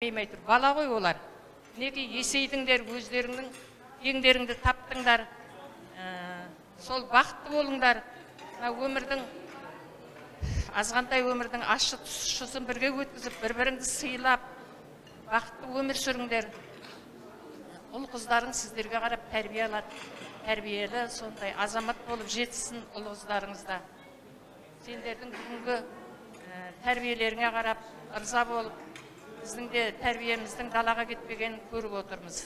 демей тұр. Бала ғой олар. Неге есейдіңдер, өздеріңнің еңдеріңді таптыңдар. Сол бақытты болыңдар. Өмірдің, азғантай өмірдің ащы тұщысын бірге өткізіп, бір-біріңді сыйлап, бақытты өмір сүріңдер. Ұл қыздарың сіздерге қарап тәрбие алады. Тәрбиелі, сондай азамат болып жетсін ұл қыздарыңызда. Сендердің бүгінгі тәрбиелеріңе қарап ырза болып, біздің де тәрбиеміздің далаға кетпегенін көріп отырмыз.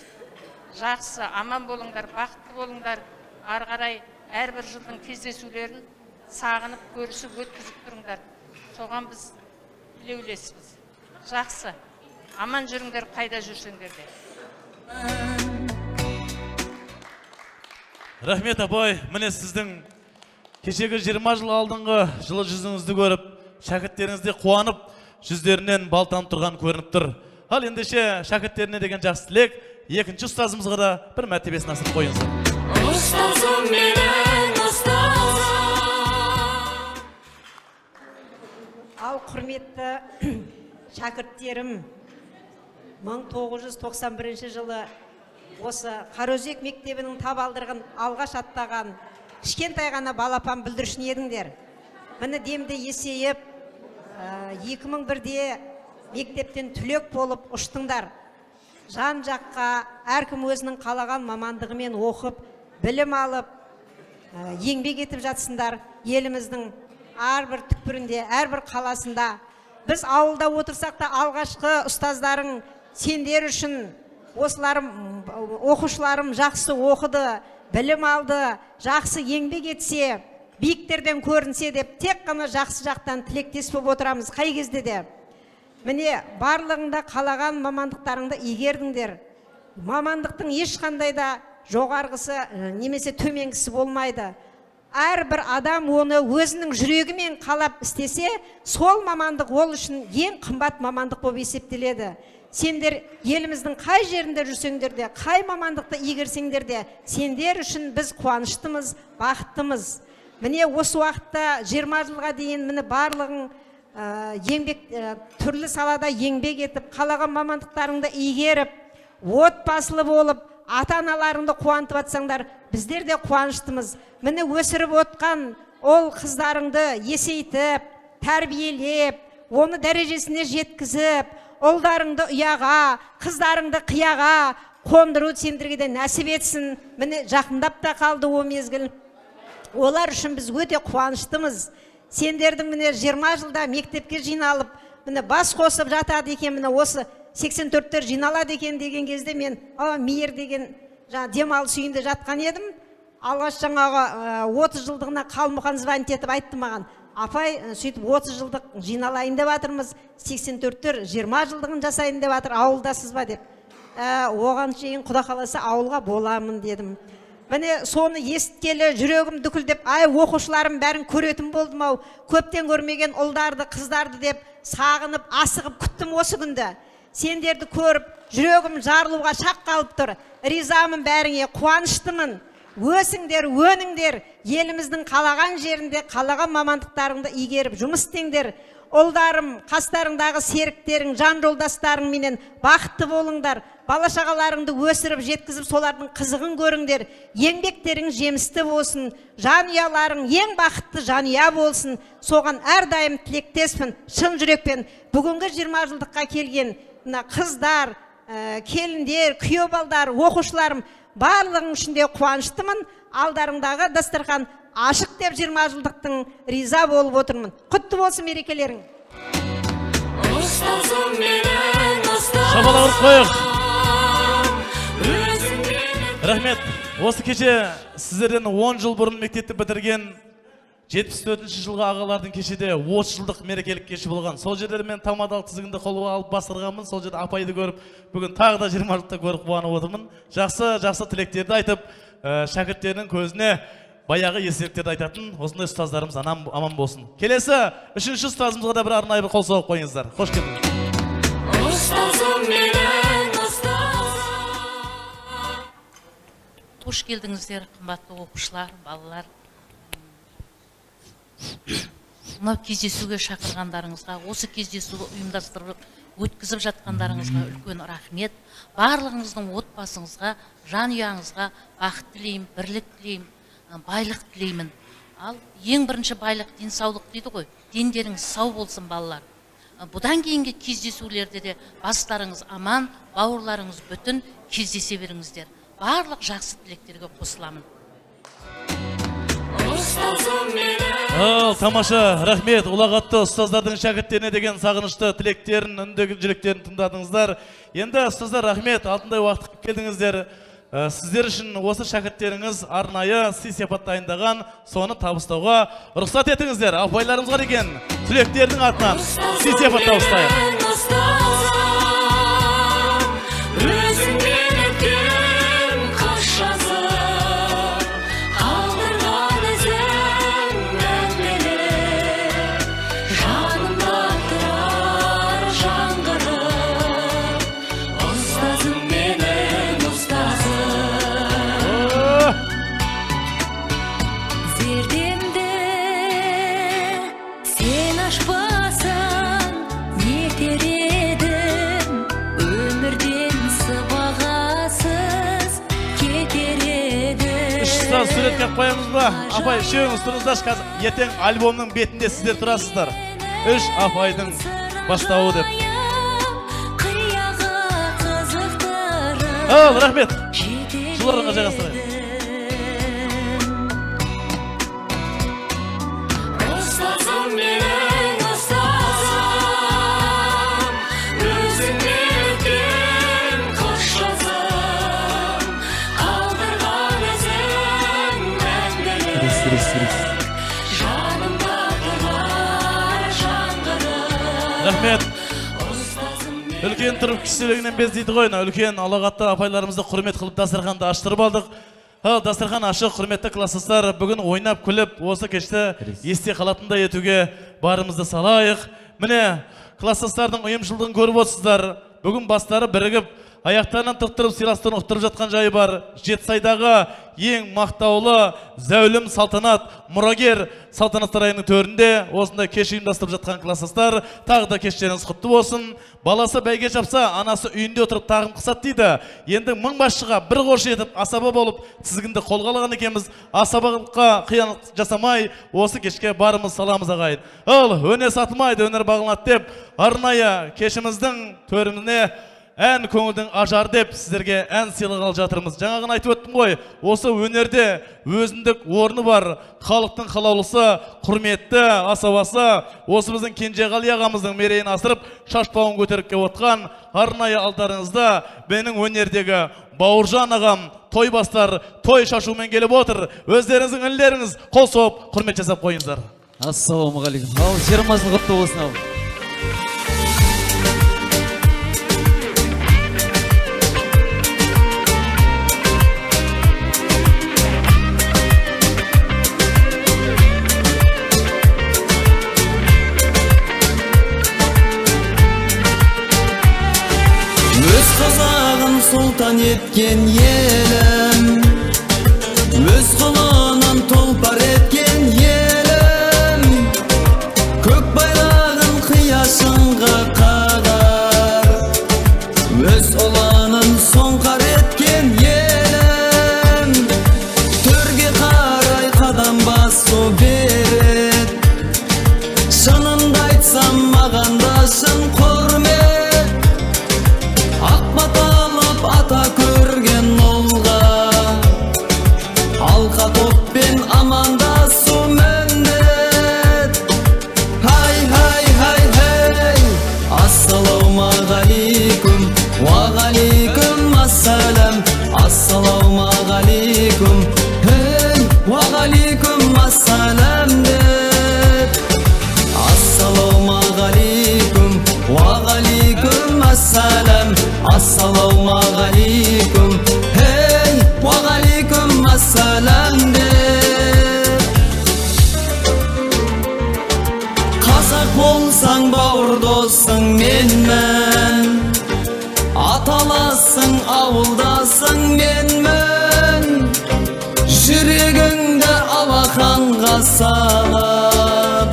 Жақсы, аман болыңдар, бақытты болыңдар. Ары қарай әрбір жылдың кездесулерін сағынып, көрісіп, өткізіп тұрыңдар. Соған біз тілеулеспіз. Жақсы, аман жүріңдер, қайда жүрсеңдер де. Рахмет апай, міне сіздің кешегі 20 жыл алдыңғы жылы жүзіңізді көріп, шәкірттеріңізде қуанып, жүздерінен бал тамып тұрған көрініп тұр. Ал ендеше шәкірттеріне деген жақсы тілек, екінші ұстазымызға да бір мәртебесін асырып қойыңыздар. Ұстазым менің ұстазым. Ал құрметті шәкірттерім, 1991 жылы осы Қараөзек мектебінің табалдырығын алғаш аттаған кішкентай ғана балапан бүлдіршін едіңдер. Міне демде есейіп, 2001-де мектептен түлек болып ұштыңдар. Жан жаққа әркім өзінің қалаған мамандығымен оқып, білім алып, еңбек етіп жатсыңдар. Еліміздің әрбір түкпірінде, әрбір қаласында. Біз ауылда отырсақ та алғашқы ұстаздарың сендер үшін осыларым, оқушыларым жақсы оқыды, білім алды, жақсы еңбек етсе, биіктерден көрінсе деп, тек қана жақсы жақтан тілектес болып отырамыз қай кезде де. Міне, барлығында қалаған мамандықтарыңды игердіңдер. Мамандықтың ешқандай да жоғарғысы немесе төменгісі болмайды. Әрбір адам оны өзінің жүрегімен қалап істесе, сол мамандық ол үшін ең қымбат мамандық болып есептеледі. Сендер еліміздің қай жерінде жүрсеңдер де, қай мамандықты игерсеңдер де, сендер үшін біз қуаныштымыз, бақыттымыз. Міне осы уақытта 20 жылға дейін міне барлығың түрлі салада еңбек етіп, қалаған мамандықтарыңды игеріп, отбасылы болып, ата-аналарыңды қуантып атсаңдар, біздер де қуаныштымыз. Міне өсіріп отқан ол қыздарыңды есейтіп, тәрбиелеп, оны дәрежесіне жеткізіп, ұлдарыңды ұяға, қыздарыңды қияға қондыру сендерге де нәсіп етсін. Міне жақындап та қалды о мезгіл. Олар үшін біз өте қуаныштымыз. Сендердің міне 20 жылда мектепке жиналып, міне бас қосып жатады екен, міне осы 84-тер жиналады екен деген кезде мен мейір деген демалыс үйінде жатқан едім. Алғаш жаңағы 30 жылдығына Қалмұқан звонить етіп айтты маған: апай, сөйтіп 30 жылдық жиналайын деп жатырмыз, 84-тер 20 жылдығын жасайын деп жатыр, ауылдасыз ба деп. Оған шейін Құда қаласа ауылға боламын дедім. Міне соны естікелі жүрегім дүкілдеп, оқушыларым бәрін көретін болдым ау, көптен көрмеген ұлдарды, қыздарды деп сағынып, асығып күттім осы күнді. Сендерді көріп, жүрегім жарылуға шақ қалып тұр. Ризамын бәріңе, қуаныштымын. Өсіңдер, өніңдер, еліміздің қалаған жерінде қалаған мамандықтарыңды игеріп жұмыс істеңдер. Ұлдарым, қастарыңдағы серіктерің, жан жолдастарың менен бақытты болыңдар. Бала-шағаларыңды өсіріп жеткізіп, солардың қызығын көріңдер. Еңбектерің жемісті болсын, жанұяларың ең бақытты жанұя болсын. Соған әрдайым тілектеспін, шын жүрекпен. Бүгінгі 20 жылдыққа келген қыздар, келіндер, күйеу балдар, оқушыларым барлығың ішінде қуаныштымын. Алдарыңдағы дастархан ашық деп 20 жылдықтың риза болып отырмын. Құтты болсын мерекелерің. Ұстазым менің ұстазым. Шабалауыр қойық. Рахмет. Осы кеше сіздерден 10 жыл бұрын мектепті бітірген 74-ші жылғы ағалардың кешеде 30 жылдық мерекелік кеші болған. Сол жерде мен тамадалық тізігінді қолға алып бастырғанмын. Сол жерде апайды көріп, бүгін тағы да 20 жылдықта көріп қуанып отырмын. Жақсы тілектерді айтып, шәкірттерінің көзіне баяғы естеліктерді айтатын осындай ұстаздарымыз аман болсын. Келесі 3-ші ұстазымызға да бір арнайы қол соғып қойыңыздар. Қош келдіңіз. Ұстазым менің ұстазым. Қош келдіңіздер, қымбатты оқушылар, балалар. Мынау кездесуге шақырғандарыңызға, осы кездесуді ұйымдастырып өткізіп жатқандарыңызға үлкен рахмет. Барлығыңыздың отбасыңызға, жанұяңызға бақыт тілеймін, бірлік тілеймін, байлық тілеймін. Ал ең бірінші байлық денсаулық дейді ғой. Дендеріңіз сау болсын балалар. Бұдан кейінгі кездесулерде де бастарыңыз аман, бауырларыңыз бүтін кездесе беріңіздер. Барлық жақсы тілектерге қосыламын. Тамаша, рахмет. Ұлағатты ұстаздардың шәкірттеріне деген сағынышты тілектерін, үндегі жүректерін тыңдадыңыздар. Енді ұстаздар рахмет, алтындай уақыт келдіңіздер. Сіздер үшін осы шәкірттеріңіз арнайы сый-сияпат дайындаған, соны табыстауға рұқсат етіңіздер. Апайларымызға деген түлектердің атынан сый-сияпат табыстайық. Суретке қоямыз ба? Апай, үшеуіңіз тұрыңыздар, қазір ертең альбомның бетінде сіздер тұрасыздар. Үш апайдың бастауы деп. Рахмет. Жыларыңа жайғастырайық. Рахмет. Үлкен тұрып кішілігінен без дейді ғой. Үлкен алағатты апайларымызды құрмет қылып дастарханды аштырып алдық. Дастархан ашық, құрметті класстастар, бүгін ойнап күліп, осы кешті есте қалатындай етуге барымызды салайық. Міне, класстастардың ұйымшылдығын көріп отырсыздар. Бүгін бастары бірігіп, аяқтарынан тұқтырып, сыйластығын ұқтырып жатқан жайы бар. Жетісайдағы ең мақтаулы зәулім салтанат, мұрагер салтанат сарайының төрінде осындай кеш ұйымдастырып жатқан класстастар, тағы да кештеріңіз құтты болсын. Баласы бәйге жапса, анасы үйінде отырып тағым қысат дейді. Енді мың басшыға бір қош етіп, асаба болып, тізгінді қолға алған екенбіз. Асабалыққа қиянат жасамай, осы кешке барымыз саламыз ағайын. Өнер сатылмайды, өнер бағылады деп, арнайы кешіміздің төріміне ән көңілдің ажар деп сіздерге ән сыйлағалы жатырмыз. Жаңағын айтып өттім ғой, осы өнерде өзіндік орны бар, халықтың қалаулысы, құрметті асабасы, осы біздің Кенжеғали ағамыздың мерейін асырып, шашпауын көтеріп кеп отқан арнайы алдарыңызда менің өнердегі Бауыржан ағам той бастар, той шашумен келіп отыр. Өздеріңіздің інілеріңіз қол соғып, құрмет жасап қойыңыздар. Ассалаумағалейкум. Ал, жиырмасыл құтты болсын ал. Сұлтан еткен елім, өз құлынан тұлпар еткен елім, көк байлағын қияшынға қағар, өз ұланын соңқар еткен елім, төрге қарай қадам басу берет, шынымды айтсам маған да шын құрмет. Ата көрген олға алқа топпен амандасу міндет. Хай, хай, хай, хай, ассалаумағалейкум, уағалейкум ассалам, ассалаумағалейкум, хей, уағалейкум ассалам деп. Ассалаумағалейкум, уағалейкум ассалам, ассалаумағалейкум, хей, уағалейкум ассалам деп. Қазақ болсаң бауыр досың менмін, аталасың ауылдасың менмін, жүрегіңді алақанға салып,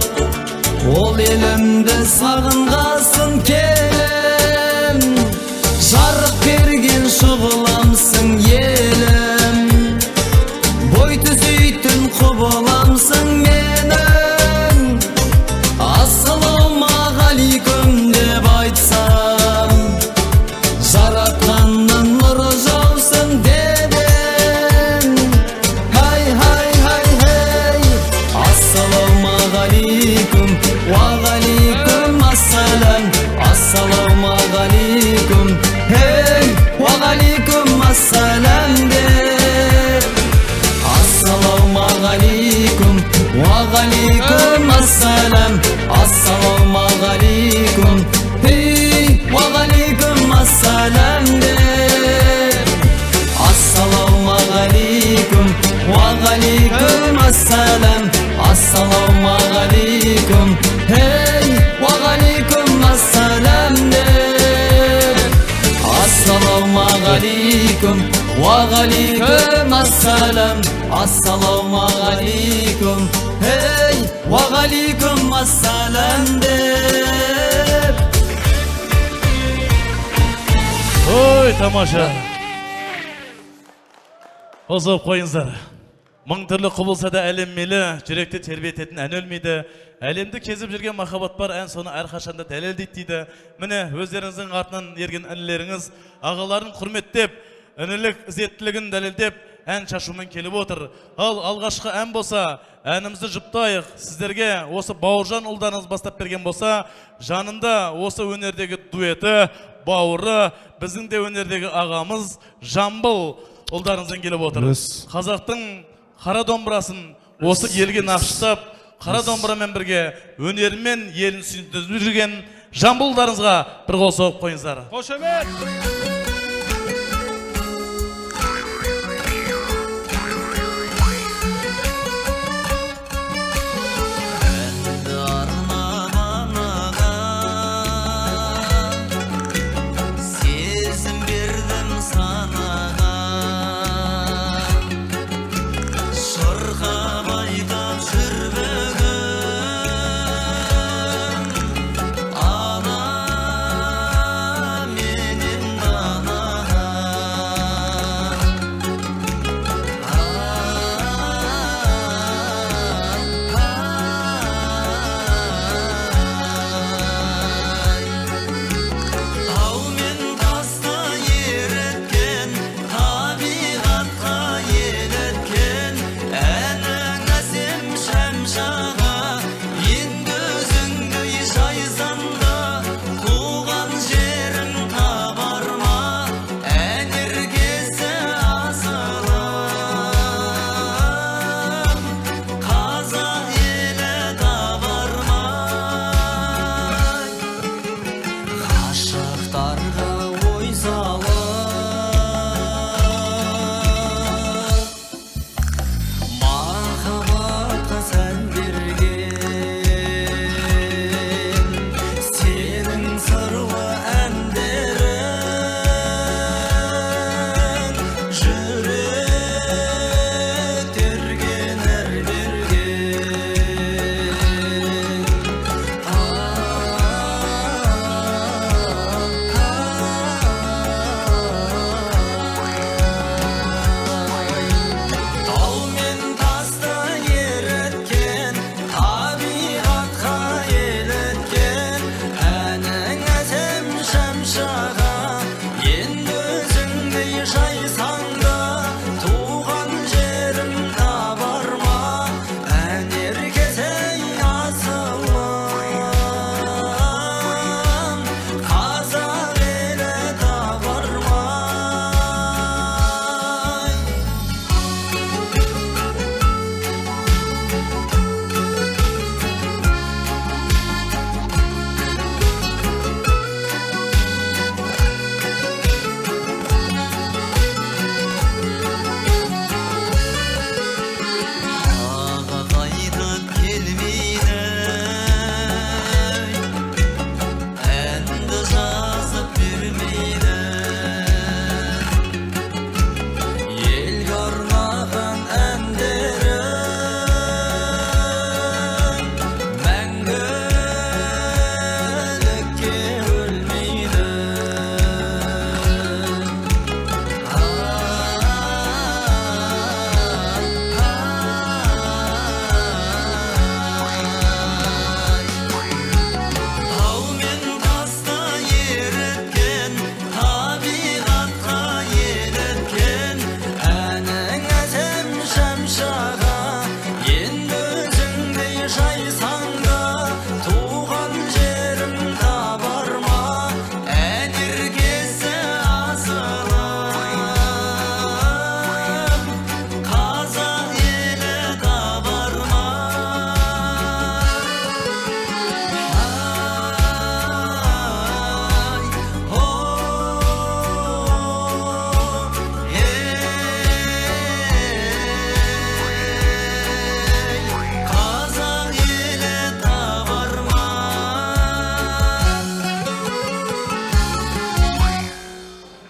ол елімді сағынғасын келіп. алейкум, уағалейкум ассалам, ассаламағалейкум, ей, уағалейкум ассалам деп. Ой, тамаша. Қосып қойыңыздар. Мың түрлі құбылса да әлем мейлі, жүректі тербететін ән өлмейді. Әлемді кезіп жүрген махаббат бар, ән соны әрқашанда дәлелдейді дейді. Міне, өздеріңіздің артынан ерген інілеріңіз, ағаларын құрметтеп, інілік ізеттілігін дәлелдеп, ән шашумен келіп отыр. Ал алғашқы ән болса, әнімізді жұптайық. Сіздерге осы Бауыржан ұлдарыңыз бастап берген болса, жанында осы өнердегі дуэті, бауыры, біздің де өнердегі ағамыз Жамбыл ұлдарыңыздан келіп отыр. Қазақтың қара домбырасын осы елге нақыштап, қара домбырамен бірге өнерімен елін сүйінтіп жүрген Жамбыл ұлдарыңызға бір қол соғып қойыңыздар. Қошемет! Ана менен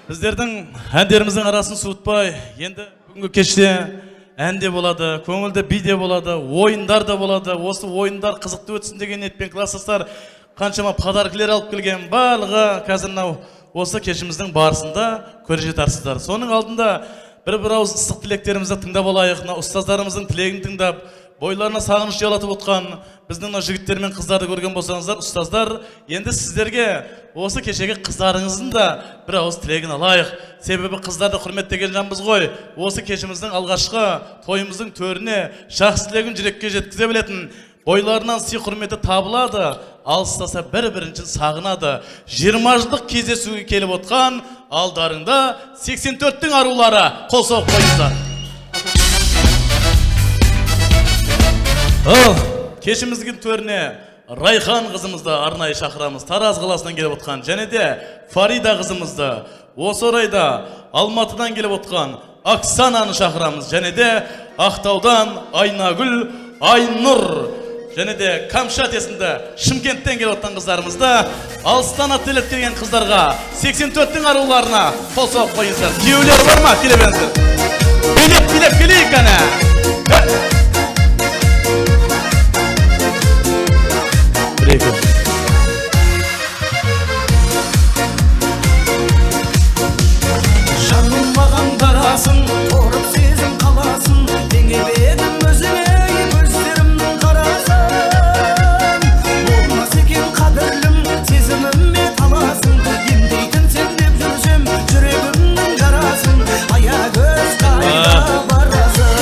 Біздердің әндеріміздің арасын суытпай, енді бүгінгі кеште әнде болады, көңілді биде болады, ойындар да болады. Осы ойындар қызықты өтсін деген ниетпен класстастар қаншама подаркілер алып келген. Барлығы қазір осы кешіміздің барысында көре жетарсыздар. Соның алдында бір ауыз ыстық тілектерімізді тыңдап алайық. Ұстаздарымыздың тілегін тыңдап, бойларына сағыныш ұялатып отқан біздің жігіттер мен қыздарды көрген болсаңыздар, ұстаздар, енді сіздерге осы кешегі қыздарыңыздың да бір ауыз тілегін алайық. Себебі қыздарды құрметтеген жанбыз ғой. Осы кешіміздің алғашқы тойымыздың төріне жақсы тілегін жүрекке жеткізе білетін, бойларынан сый құрметі табылады, алыстаса бір-біріншін сағынады. 20 жылдық кездесуге келіп отқан алдарыңда 84-тің арулары, қол соғып қойыңыздар. Кешіміздің төріне Райхан қызымызды арнайы шақырамыз. Тараз қаласынан келіп отқан, және де Фарида қызымызды, осы орайда Алматыдан келіп отқан Оксананы шақырамыз, және де Ақтаудан Айнагүл, Айнұр, және де Камшат есімді Шымкенттен келіп отқан қыздарымызды, алыстан аттелеп келген қыздарға, 84-тің аруларына қол соғып қойыңыздар. Күйеулер бар ма? Келе беріңіздер. Билеп келейік әне. Жаным маған дарасын, торып сезім қаласын, теңебедім өзіңе көздерімнің қарасын. Болмас екен қадірлім, сезіміме таласын, емдейтін сен деп жүрсем, жүрегімнің жарасын, аягөз қайда барасың.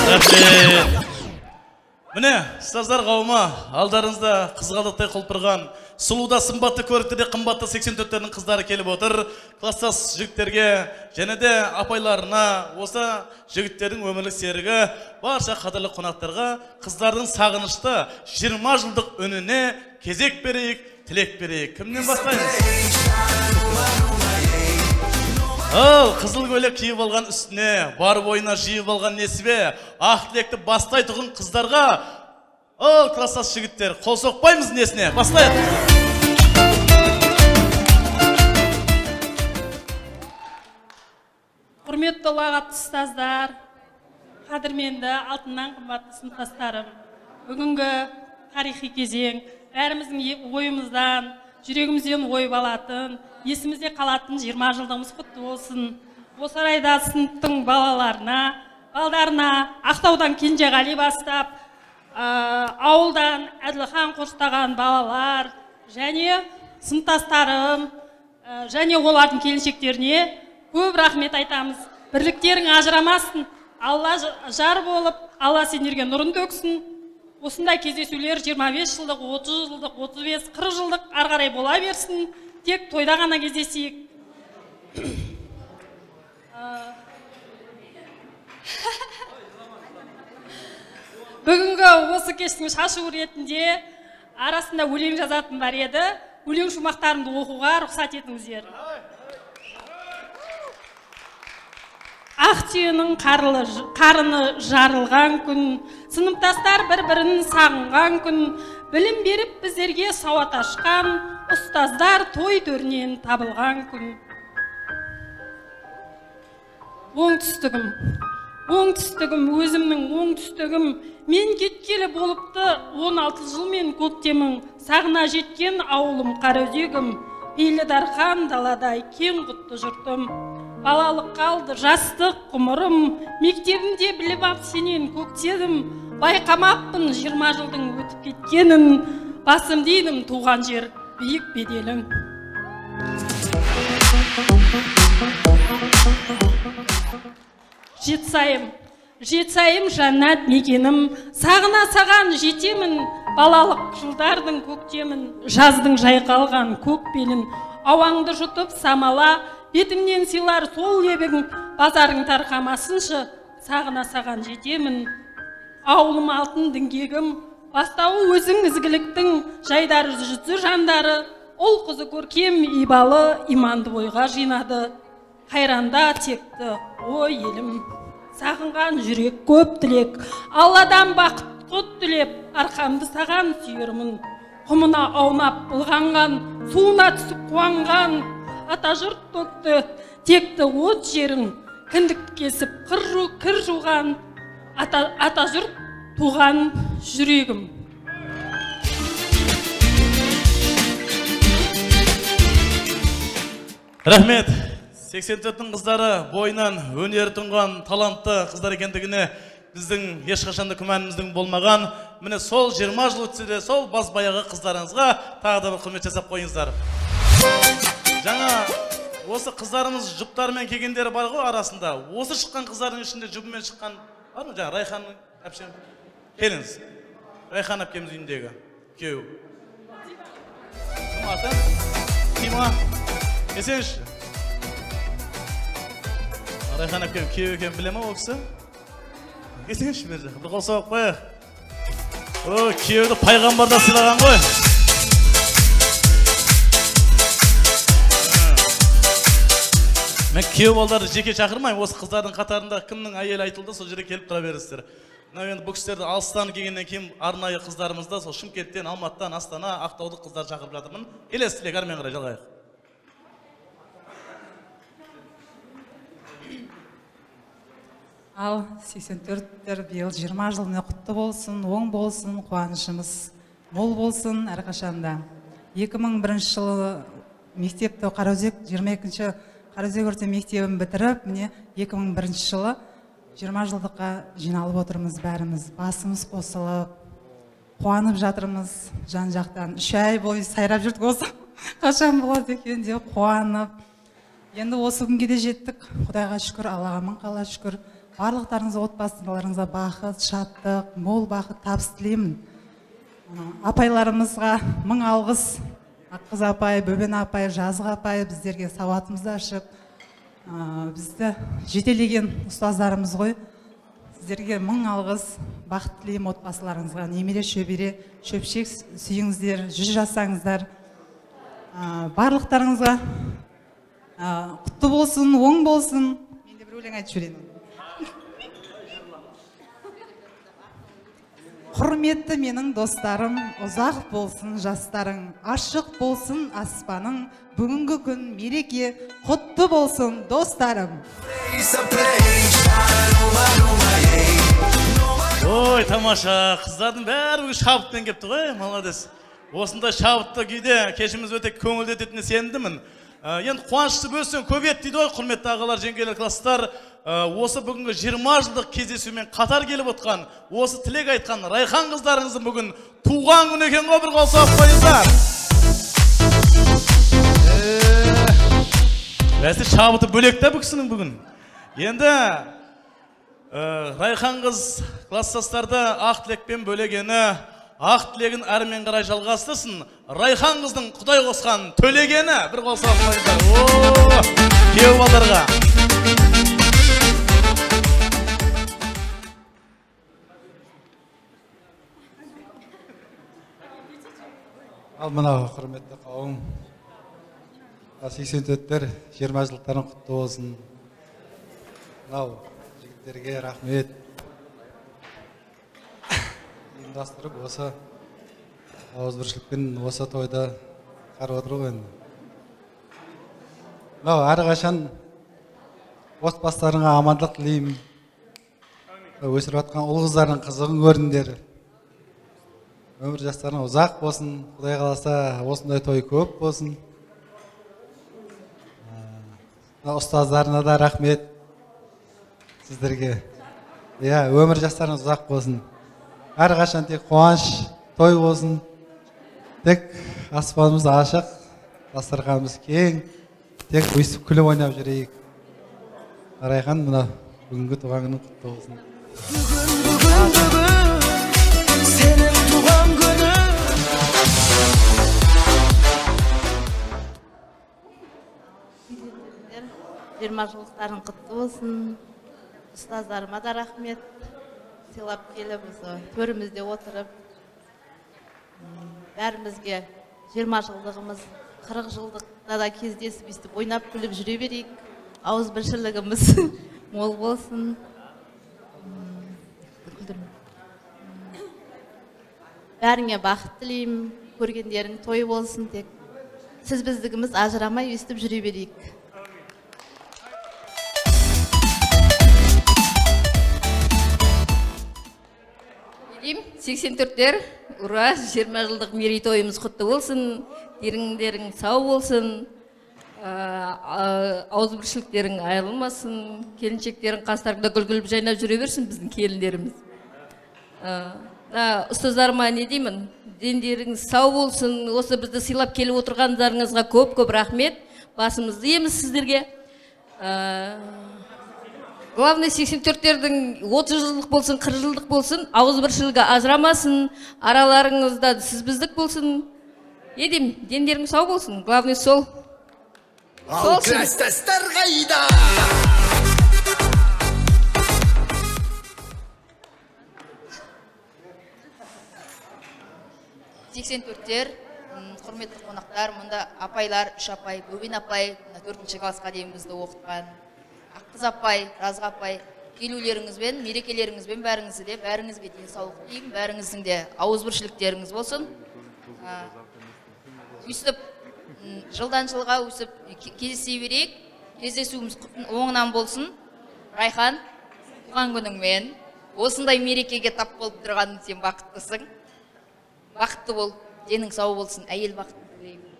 Міне, ұстаздар қауымы, алдарыңызда қызғалдақтай құлпырған, сұлуда сымбатты, көрікті қымбатты 84-тердің қыздары келіп отыр. Класстас жігіттерге, және де апайларына, осы жігіттердің өмірлік серігі, барша қадірлі қонақтарға қыздардың сағынышты 20 жылдық үніне кезек берейік, тілек берейік. Кімнен бастаймыз? Қызыл көйлек киіп алған үстіне, бар бойына жиып алған несібе, ақ тілекті бастай тұғын қыздарға, класстас жігіттер, қол соқпаймыз несіне, бастайық. Құрметті ұлағатты ұстаздар, қадірменді алтыннан қымбатты сыныптастарым, бүгінгі тарихи кезең, бәріміздің ойымыздан, жүрегімізден ойып алатын, есімізде қалатын 20 жылдығымыз құтты болсын. Осы орайда сыныптың балдарына Ақтаудан Кенжеғали бастап, ауылдан Әділхан қоштаған балалар, және сыныптастарым, және олардың келіншектеріне көп рахмет айтамыз. Бірліктерің ажырамасын, Алла жар болып, Алла сендерге нұрын төксін. Осындай кездесулер 25 жылдық, 30 жылдық, 35, 40 жылдық арғарай бола берсін. Тек тойда ғана кездесейік. Бүгінгі осы кештің шашу ретінде арасында өлең жазатын бар еді. Өлең шумақтарымды оқуға рұқсат етіңіздер. Ақ түйенің қарыны жарылған күн, сыныптастар бір-бірін сағынған күн, білім беріп біздерге сауат ашқан, ұстаздар той төрінен табылған күн. Оңтүстігім, өзімнің оңтүстігім, мен кеткелі болыпты 16 жыл мен көктемің, сағына жеткен ауылым Қараөзегім, пейлі дархан даладай кең құтты жұртым. Балалық қалды жастық құмырым, мектебімде біліп ап сенен көктедім, байқамаппын 20 жылдың өтіп кеткенін, басым деймін туған жер биік беделің. Жетсайым жаннат мекенім, сағына саған жетемін, балалық жылдардың көктемін, жаздың жайқалған көк белін, ауаңды жұтып самала, бетімнен сыйлар сол лебің, базарың тарқамасыншы, сағына саған жетемін. Ауылым алтын діңгегім, бастауы өзің ізгіліктің, жайдары жүзі жандары, ол қызы көркем ибалы, иманды бойға жинады. Қайранда текті, ой елім, сағынған жүрек көп тілек, Алладан бақыт құт тілеп, арқамды саған сүйермін. Құмына аунап бұлғанған, суына түсіп қуанған, атажұрт төкті текті от жерің, кіндікті кесіп кір жуған атажұрт туған жүрегім. Рахмет. 84-тің қыздары бойынан өнері тұнған талантты қыздар екендігіне біздің ешқашанда күмәніміздің болмаған. Міне сол 20 жыл өтсе де сол бас баяғы қыздарыңызға тағы да бір құрмет жасап қойыңыздар. Жаңа осы қыздарымыз жұптарымен келгендері бар ғой арасында. Осы шыққан қыздардың ішінде жұбымен шыққан бар ма? Жаңа Райхан әпшем. Келіңіз. Райхан әпкеміз үйіндегі күйеу. Кім аты? Дима. Есенші. Райхан әпкем күйеу екен біле ма ол кісі? Есенші бер жаққа. Bir қол соғып қояйық. О, күйеуді пайғамбарда сыйлаған ғой. Мен күйеу балдарды жеке шақырмаймын. Осы қыздардың қатарында кімнің әйелі айтылды, сол жерге келіп тұра бересіздер. Мына енді бұл кісілерді алыстан келгеннен кейін арнайы қыздарымызды сол Шымкенттен, Алматыдан, Астана, Ақтаудық қыздар шақырып жатырмын. Келесі тілек әрмен қарай жалғайық. Ал 84-тер биыл 20 жылына құтты болсын, оң болсын, қуанышымыз мол болсын әрқашанда. 2001 жылы мектепті Қараөзек 22-ші Қараөзек орта мектебін бітіріп, міне 2001 жылы 20 жылдыққа жиналып отырмыз бәріміз. Басымыз қосылып, қуанып жатырмыз жан-жақтан. 3 ай бойы сайрап жүрдік осы. Қашан болады екен деп қуанып. Енді осы күнге де жеттік. Құдайға шүкір, Аллаға мың қала шүкір. Барлықтарыңызға, отбасыларыңызға бақыт, шаттық, мол бақыт табыс тілеймін. Апайларымызға мың алғыс. Аққыз апай, Бөбен апай, Жазғы апай біздерге сауатымызды ашып, бізді жетелеген ұстаздарымыз ғой. Сіздерге мың алғыс, бақыт тілеймін отбасыларыңызға. Немере шөбере, шөпшек сүйіңіздер, 100 жасаңыздар. Барлықтарыңызға құтты болсын, оң болсын. Мен де бір өлең айтып жіберейін. Құрметті менің достарым, ұзақ болсын жастарың, ашық болсын аспаның, бүгінгі күн мереке, құтты болсын достарым. Ой, тамаша, қыздардың бәрі шабытпен кепті ғой, молодец. Осындай шабытты күйде кешіміз өте көңілдететіне сендімін. Енді қуанышты бөлсең көбет дейді ғой, құрметті ағалар, жеңгелер, класстар. Осы бүгінгі 20 жылдық кездесумен қатар келіп отқан, осы тілек айтқан Райхан қыздарыңыздың бүгін туған күн екен ғой, бір қол соғып қойыңыздар. Бәсі шабыты бөлекті бұл кісінің бүгін. Енді Райхан қыз класстастарды ақ тілекпен бөлегені, ақ тілегін әрмен қарай жалғастырсын. Райхан қыздың құдай қосқан төлегені, бір қол соғып қойыңыздар. Күйеу балдарға. Ал мынау құрметті қауым, 84-тер 20 жылдықтарын құтты болсын. Мынау жігіттерге рахмет. Ұйымдастырып осы ауызбіршілікпен осы тойда қарап отыр ғой енді. Мынау әрқашан отбасыларыңа амандық тілеймін. Өсіріп жатқан ұл қыздардың қызығын көріңдер. Өмір жастарына ұзақ болсын, Құдай қаласа осындай той көп болсын. Ұстаздарына да рахмет сіздерге. Өмір жастарына ұзақ болсын. Әрқашан тек қуаныш, той болсын. Тек аспанымыз ашық, дастарханымыз кең. Тек өйстіп күліп ойнап жүрейік. Райхан, мына бүгінгі туған күнің құтты болсын. Senin tuğan günü 20 жылдықтарың құтты болсын. Ұстаздарыма да рахмет. Сыйлап келіп, төрімізде отырып, бәрімізге 20 жылдығымыз, 40 жылдықта да кездесіп, өйстіп ойнап күліп жүре берейік. Ауызбіршілігіміз мол болсын. Бәріңе бақыт тілеймін, көргендерің той болсын, тек сіз біздігіміз ажырамай өстіп жүре берейік. Деймін, 84-тер, ура, 20 жылдық мерейтойымыз құтты болсын, деріңдерің сау болсын, ауызбіршіліктерің айырылмасын, келіншектерің қастарында гүл-гүл жайнап жүре берсін біздің келіндеріміз. Ұстаздарыма не деймін, дендеріңіз сау болсын, осы бізді сыйлап келіп отырғандарыңызға көп-көп рахмет, басымызды иеміз сіздерге. Главный 84-тердің 30 жылдық болсын, 40 жылдық болсын, ауызбіршілігі ажырамасын, араларыңызда сіз біздік болсын. Не деймін, дендеріңіз сау болсын, главный сол. Ал кластастар қайда? 84-тер, құрметті қонақтар, мұнда апайлар, 3 апай, Бөбен апай, 4-ші классқа дейін бізді оқытқан. Аққыз апай, Разға апай, келулеріңізбен, мерекелеріңізбен бәріңізге денсаулық тілеймін, бәріңіздің де ауызбіршіліктеріңіз болсын. Өстіп, жылдан жылға өсіп кездесе берейік, кездесуіміз оңынан болсын. Райхан, туған күніңмен, осындай мерекеге тап болып тұрғаның сен бақыттысың. Бақытты бол, денің сау болсын, әйел бақытты тілеймін.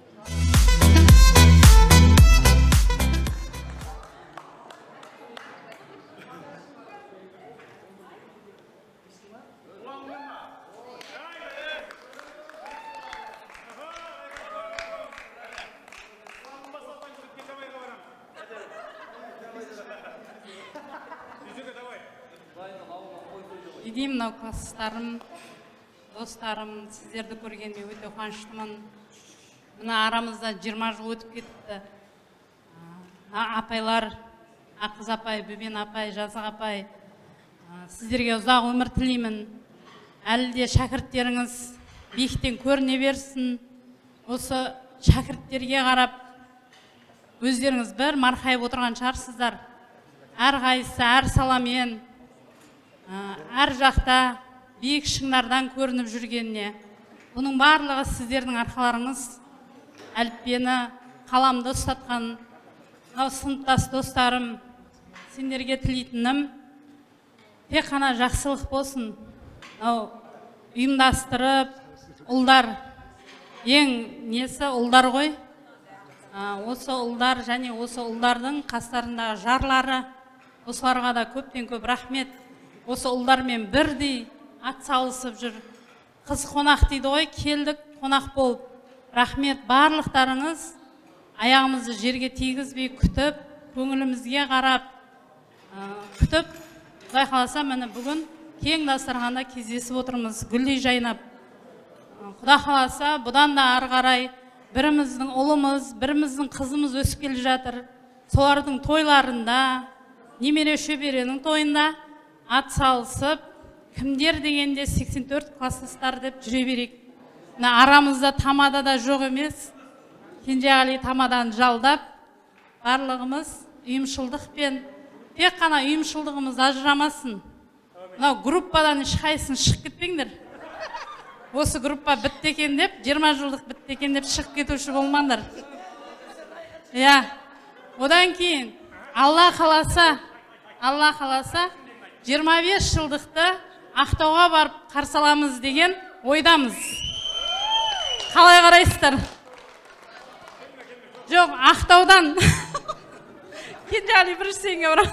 Едем, мынау класстарым, достарым, сіздерді көргенде өте қуаныштымын. Мына арамызда 20 жыл өтіп кетті. Апайлар, Аққыз апай, Бөбен апай, Жазық апай, сіздерге ұзақ өмір тілеймін. Әлі де шәкірттеріңіз биіктен көріне берсін. Осы шәкірттерге қарап, өздеріңіз бір марқайып отырған шығарсыздар. Әр қайсысы, әр саламен, әр жақта биік шыңдардан көрініп жүргеніне. Бұның барлығы сіздердің арқаларыңыз, әліппені, қаламды ұстатқан сыныптас достарым, сендерге тілейтінім, тек қана жақсылық болсын. Ұйымдастырып, ұлдар, ең несі ұлдар ғой. Осы ұлдар және осы ұлдардың қастарындағы жарлары, осыларға да көптен көп рахмет. Осы ұлдармен бірдей ат салысып жүр. Қыз қонақ дейді ғой, келдік қонақ болып. Рахмет, барлықтарыңыз аяғымызды жерге тигізбей күтіп, көңілімізге қарап, күтіп, Құдай қаласа міне бүгін кең дастарханда кездесіп отырмыз, гүлдей жайнап. Құдай қаласа бұдан да ары қарай біріміздің ұлымыз, біріміздің қызымыз өсіп келе жатыр. Солардың тойларында, немере шөберенің тойында ат салысып, кімдер дегенде 84 класстастар деп жүре берейік. Арамызда тамада да жоқ емес. Кенжеғали тамадан жалдап, барлығымыз ұйымшылдықпен, тек қана ұйымшылдығымыз ажырамасын. Группадан ешқайсың шығып кетпеңдер. Осы группа бітті екен деп, 20 жылдық бітті екен деп шығып кетуші болмаңдар. Одан кейін Алла қаласа 25 жылдықты Ақтауға барып қарсаламыз деген ойдамыз. Қалай қарайсыздар? Жоқ, Ақтаудан. Кенжеғали бірінші сенге бұрам.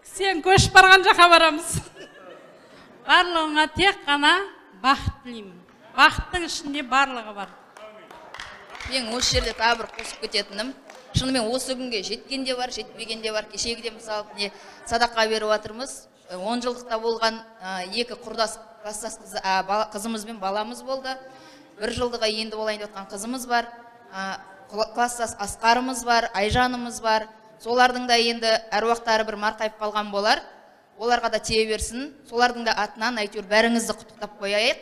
Сен көшіп барған жаққа барамыз. Барлығыңа тек қана бақыт тілеймін. Бақыттың ішінде барлығы бар. Ең осы жерде тағы бір қосып кететінім, шынымен осы күнге жеткен де бар, жетпеген де бар. Кешегіде мысалы садақа беріп жатырмыз. 10 жылдықта болған 2 құрдас класстас қызымыз бен баламыз болды. 1 жылдығы енді болайын деп отқан қызымыз бар. Класстас Асқарымыз бар, Айжанымыз бар. Солардың да енді әруақтары бір марқайып қалған болар. Оларға да тие берсін. Солардың да атынан әйтеуір бәріңізді құттықтап қояйық.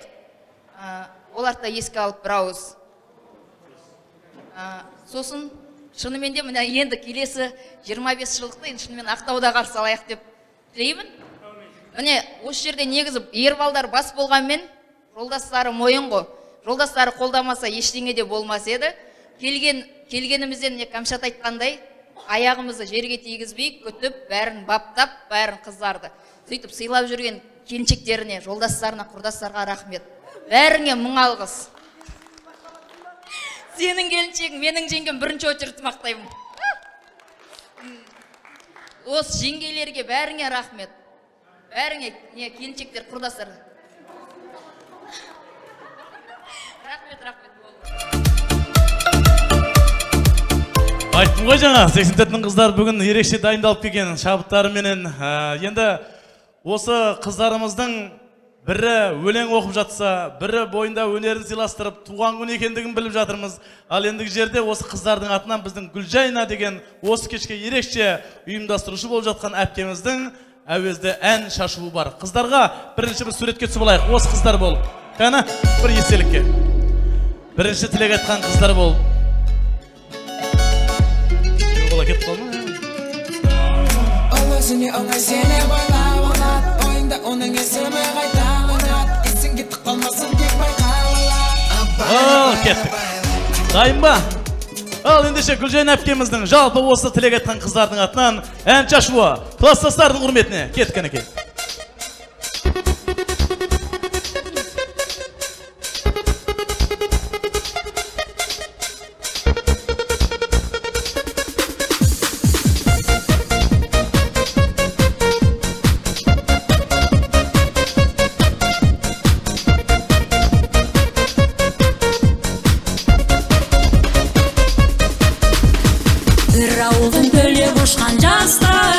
Оларды да еске алып бір ауыз. Сосын шынымен де енді келесі 25 жылдықты шынымен Ақтауда қарсы алайық деп тілеймін. міне осы жерде негізі ер балдар бас болғанмен жолдастары мойын ғой. Жолдастары қолдамаса ештеңе де болмас еді. Келгенімізден не Кәмшат айтқандай, аяғымызды жерге тигізбей, күтіп, бәрін баптап, бәрін қыздарды. Сөйтіп сыйлап жүрген келіншектеріне, жолдастарына, құрдастарға рахмет. Бәріңе мың алғыс. Сенің келіншегің, менің жеңгем бірінші очередь мақтаймын. Осы жеңгелерге бәріңе рахмет. Бәріңе келіншектер, құрдастар. Рахмет. Айттым ғой жаңа, 84-дің қыздар бүгін ерекше дайындалып келген шабыттарыменен. Енді осы қыздарымыздың бірі өлең оқып жатса, бірі бойында өнерін сыйластырып, туған күн екендігін біліп жатырмыз. Ал ендігі жерде осы қыздардың атынан біздің Гүлжайна деген осы кешке ерекше ұйымдастырушы болып жатқан әпкеміздің әуезді ән шашуы бар. Қыздарға бірінші бір суретке түсіп алайық. Осы қыздар болып. Қана бір естелікке. Бірінші тілек айтқан қыздар болып. Кетіп қалма. Ол өзіне оңай сені байлап алады, ойында оның есімі қайта алынады, есің кетіп қалмасын тек байқалады. Ал, кеттік. Дайын ба? Ал, ендеше Гүлжайна әпкеміздің жалпы осы тілек айтқан қыздардың атынан ән шашуы класстастардың құрметіне. Кеттік әнекей. Бір ауылдың төлеп ұшқан жастар